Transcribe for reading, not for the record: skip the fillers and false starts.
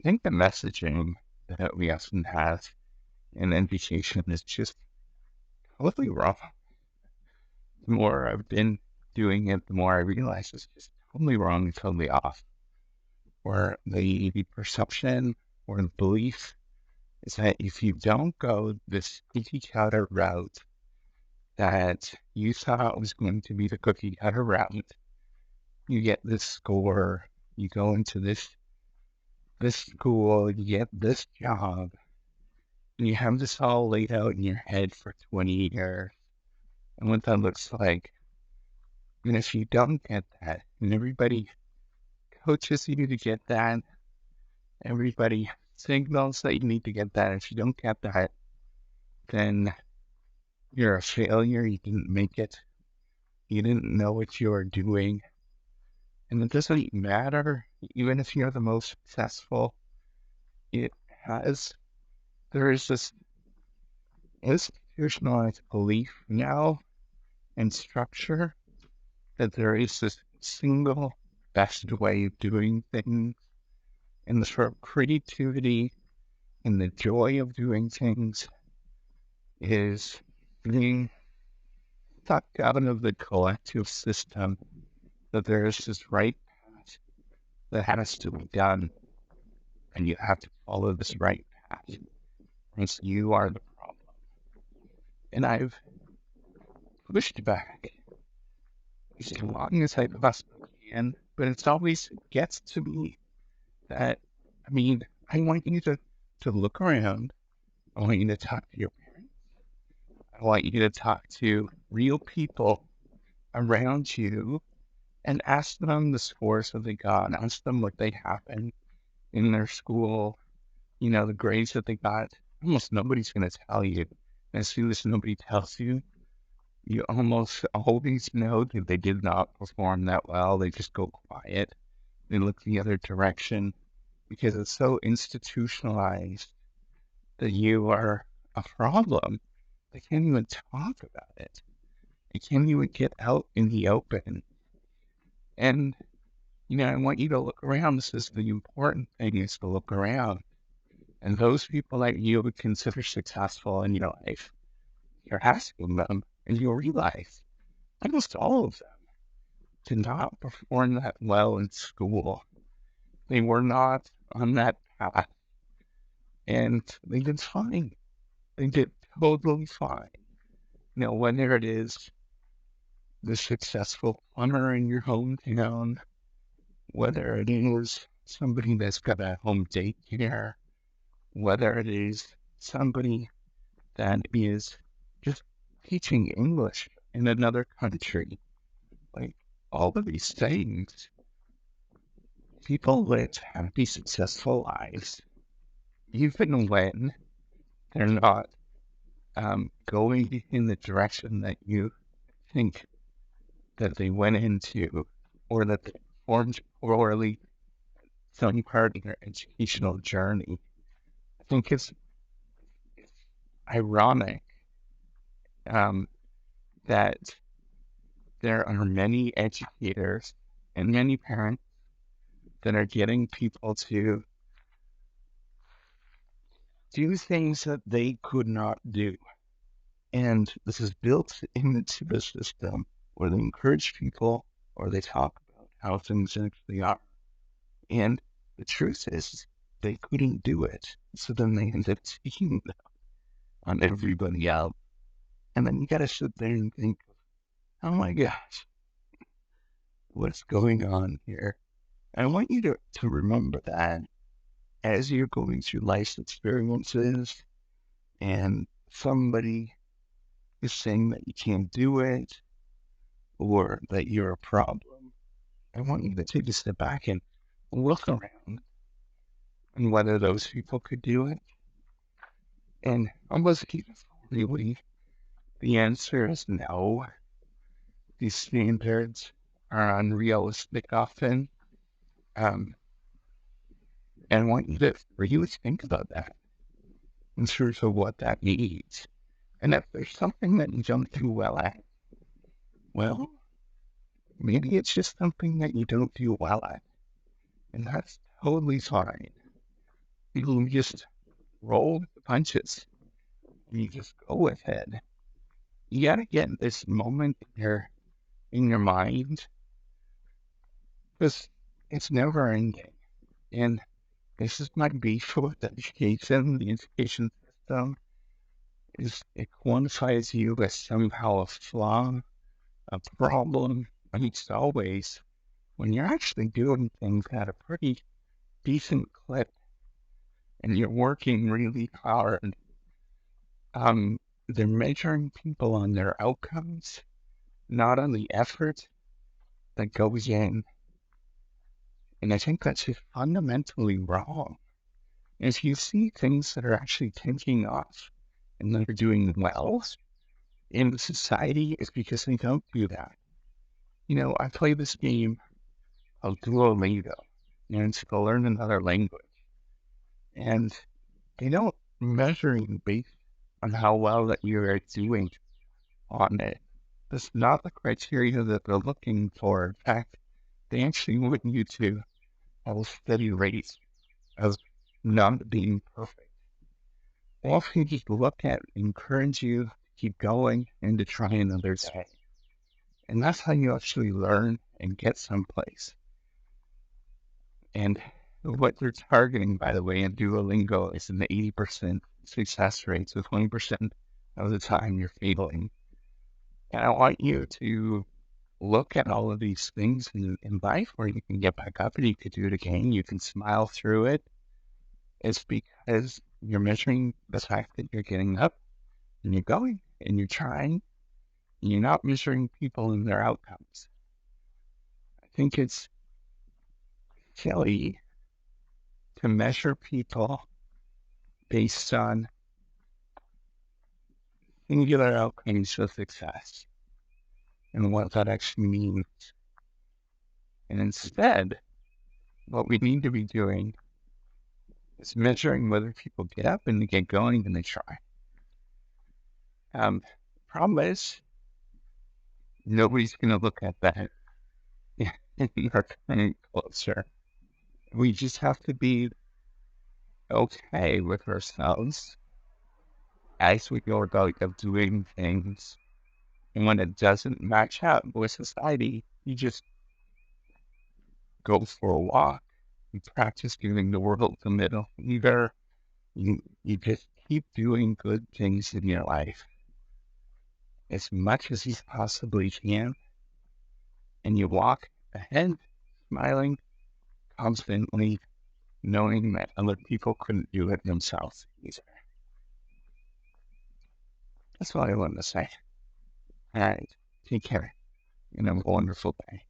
think the messaging that we often have in education is just totally wrong. The more I've been doing it, the more I realize it's just totally wrong and totally off. Or the perception or the belief is that if you don't go this cookie cutter route that you thought was going to be the cookie cutter route, you get this score, you go into this school, you get this job, and you have this all laid out in your head for 20 years and what that looks like. And if you don't get that, and everybody coaches you to get that, everybody signals that you need to get that. If you don't get that, then you're a failure. You didn't make it. You didn't know what you were doing. And it doesn't matter, even if you're the most successful, it has, there is this institutionalized belief now and structure that there is this single best way of doing things, and the sort of creativity and the joy of doing things is being sucked out of the collective system, that there is this right path that has to be done, and you have to follow this right path, and you are the problem. And I've pushed back as long as I possibly can, but it's always gets to me that, I mean, I want you to look around. I want you to talk to your parents. I want you to talk to real people around you and ask them the scores that they got. Ask them what they happened in their school, the grades that they got. Almost nobody's going to tell you. And as soon as nobody tells you, you almost always know that they did not perform that well. They just go quiet. They look the other direction because it's so institutionalized that you are a problem. They can't even talk about it. They can't even get out in the open. And, I want you to look around. This is the important thing is to look around. And those people that you would consider successful in your life, you're asking them, and you'll realize almost all of them did not perform that well in school. They were not on that path, and they did fine. They did totally fine. Whether it is the successful plumber in your hometown, whether it is somebody that's got a home daycare, whether it is somebody that is just teaching English in another country, like all of these things, people live happy, successful lives, even when they're not going in the direction that you think that they went into, or that they performed poorly some part of their educational journey. I think it's ironic um, that there are many educators and many parents that are getting people to do things that they could not do. And this is built into the system where they encourage people or they talk about how things actually are. And the truth is, they couldn't do it. So then they end up taking that on everybody else. And then you got to sit there and think, oh my gosh, what's going on here? I want you to remember that as you're going through life's experiences and somebody is saying that you can't do it or that you're a problem, I want you to take a step back and look around and whether those people could do it. And almost really, the answer is no. These standards are unrealistic often. Um, and I want you to really think about that in terms of what that means. And if there's something that you don't do well at, well, maybe it's just something that you don't do well at. And that's totally fine. You just roll with the punches and you just go with it. You gotta get this moment in your mind because it's never ending. And this is my beef with education. The education system is it quantifies you as somehow a flaw, a problem, and it's always when you're actually doing things at a pretty decent clip and you're working really hard. Um, they're measuring people on their outcomes, not on the effort that goes in. And I think that's just fundamentally wrong. If you see things that are actually taking off and that are doing well in society, it's because they don't do that. I play this game called Duolingo, and it's to learn another language. And they don't measure you based on how well that you are doing on it. That's not the criteria that they're looking for. In fact, they actually want you to have a steady rate of not being perfect. They often just look at, encourage you to keep going and to try another day. And that's how you actually learn and get someplace. And what they're targeting, by the way, in Duolingo is an 80% success rate. So 20% of the time you're failing. And I want you to look at all of these things in life where you can get back up and you can do it again. You can smile through it. It's because you're measuring the fact that you're getting up and you're going and you're trying and you're not measuring people and their outcomes. I think it's silly to measure people based on singular outcomes of success and what that actually means. And instead, what we need to be doing is measuring whether people get up and they get going and they try. Problem is, nobody's going to look at that in our current culture. We just have to be okay with ourselves as we go about doing things. And when it doesn't match up with society, you just go for a walk. You practice giving the world the middle finger. You just keep doing good things in your life as much as you possibly can. And you walk ahead, smiling, constantly, knowing that other people couldn't do it themselves either. That's all I wanted to say. All right. Take care and have a wonderful day.